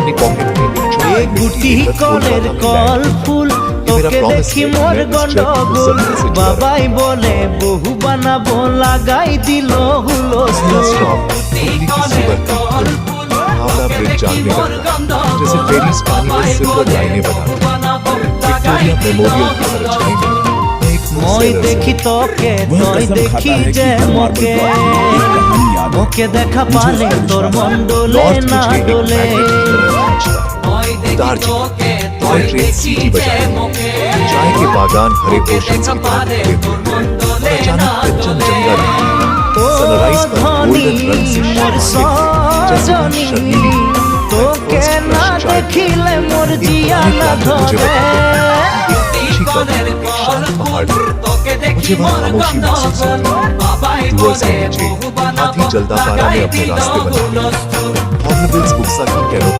अपने पॉकेट में एक छोटा गुटी कलेर कल फुल তোকে দেখি মোর গন্ডগোল বাবাই বলে বহু বানাবো লাগাই দিল হুলস্থুল हावड़ा ब्रिज जानने लगा जैसे फेरीज पानी में सिल्वर लाइनें बनाते विक्टोरिया मेमोरियल की परछाई में মই দেখি তোকে তুই দেখি যে মোকে মোকে দেখা পালে তোর মন ডোলে না ডোলে चाय के बागान हरे ओशन की तरह अचानक कंचन जंगल सनराइज पर गोल्डन रंग से सजनी তোকে না দেখিলে মোর জিয়া না ধরে मुझे वहाँ खामोशी महसूस हुई। दुआ से मुझे हाथी जल्दापारा में अपने रास्ते बनाए। हॉर्नबिल्स बुक्सा की कैरो